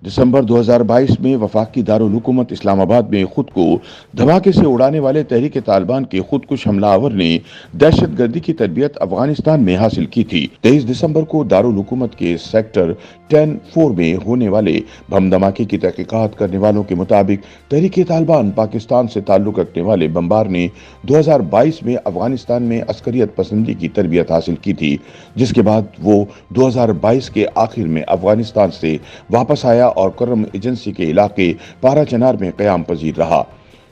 दिसंबर 2022 में वफाकी दारुल हुकूमत इस्लामाबाद में खुद को धमाके से उड़ाने वाले तहरीक तालिबान के खुदकुश हमलावर ने दहशतगर्दी की तरबियत अफगानिस्तान में हासिल की थी। 23 दिसंबर को दारुल हुकूमत के सेक्टर 10-4 में होने वाले बम धमाके की तहकीकात करने वालों के मुताबिक तहरीक तालिबान पाकिस्तान से ताल्लुक रखने वाले बमबार ने 2022 में अफगानिस्तान में अस्करियत पसंदी की तरबियत हासिल की थी, जिसके बाद वो 2022 के आखिर में अफगानिस्तान से वापस आया और करम एजेंसी के इलाके पारा चनार में क़याम पजीर रहा।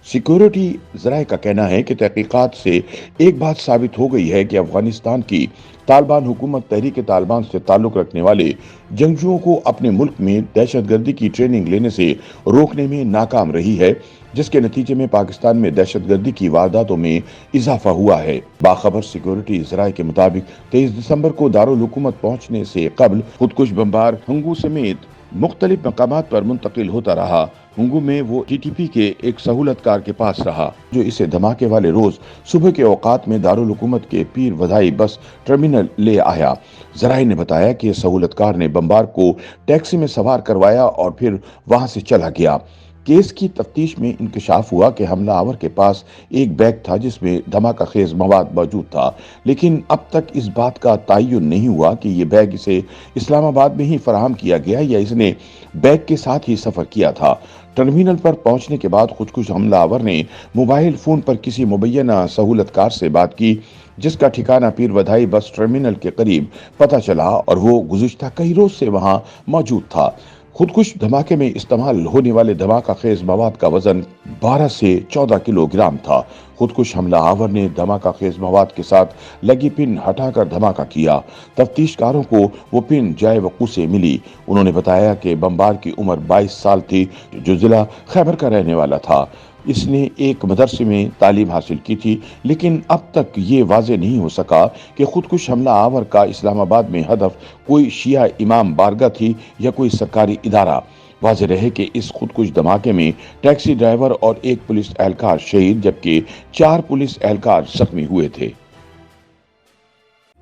सिक्योरिटी ज़राए का कहना है कि तहकीकात से एक बात साबित हो गई है कि अफगानिस्तान की तालिबान हुकूमत तहरीक तालिबान से ताल्लुक रखने वाले जंगजुओं को अपने मुल्क में दहशतगर्दी की ट्रेनिंग लेने से रोकने में नाकाम रही है, जिसके नतीजे में पाकिस्तान में दहशतगर्दी की वारदातों में इजाफा हुआ है। बाखबर सिक्योरिटी ज़राए के मुताबिक 23 दिसंबर को दारुल हुकूमत पहुंचने से कबल खुदकुश बमबार हंगू समेत मुख्तलिफ मकामात पर मुंतकिल होता रहा। हंगू में वो टीटीपी के एक सहूलतकार के पास रहा, जो इसे धमाके वाले रोज सुबह के औकात में दारुल हुकूमत के पीर वधाई बस टर्मिनल ले आया। ज़राए ने बताया कि सहूलतकार ने बमबार को टैक्सी में सवार करवाया और फिर वहां से चला गया। केस की तफ्तीश में इंकशाफ हुआ कि हमलावर के पास एक बैग था जिसमें धमाका खेज मवाद मौजूद था, लेकिन अब तक इस बात का तयन नहीं हुआ कि ये बैग इसे इस्लामाबाद में ही फराहम किया गया या इसने बैग के साथ ही सफर किया था। टर्मिनल पर पहुंचने के बाद खुदकुश हमलावर ने मोबाइल फोन पर किसी मुबैना सहूलतकार से बात की, जिसका ठिकाना पीर वधाई बस टर्मिनल के करीब पता चला और वो गुज़िश्ता कई रोज से वहां मौजूद था। खुदकुश धमाके में इस्तेमाल होने वाले धमाका खेज मवाद का वजन 12 से 14 किलोग्राम था। खुदकुश हमलावर ने धमाका खेज मवाद के साथ लगी पिन हटाकर धमाका किया। तफ्तीशकारों को वो पिन जाए वकू से मिली। उन्होंने बताया कि बमबार की उम्र 22 साल थी, जो जिला खैबर का रहने वाला था। इसने एक मदरसे में तालीम हासिल की थी, लेकिन अब तक ये वाज़े नहीं हो सका कि खुदकुश हमलावर का इस्लामाबाद में हदफ कोई शिया इमाम बारगाह थी या कोई सरकारी इदारा। वाज़ेह रहे कि इस खुदकुश धमाके में टैक्सी ड्राइवर और एक पुलिस एहलकार शहीद जबकि 4 पुलिस एहलकार जख्मी हुए थे।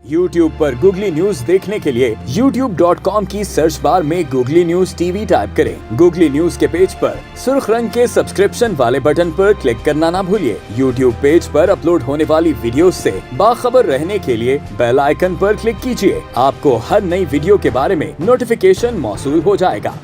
YouTube पर गूगली न्यूज देखने के लिए youtube.com की सर्च बार में गूगली न्यूज टीवी टाइप करें। गूगली न्यूज के पेज पर सुर्ख रंग के सब्सक्रिप्शन वाले बटन पर क्लिक करना ना भूलिए। YouTube पेज पर अपलोड होने वाली वीडियोस से बाखबर रहने के लिए बेल आइकन पर क्लिक कीजिए। आपको हर नई वीडियो के बारे में नोटिफिकेशन मौसूल हो जाएगा।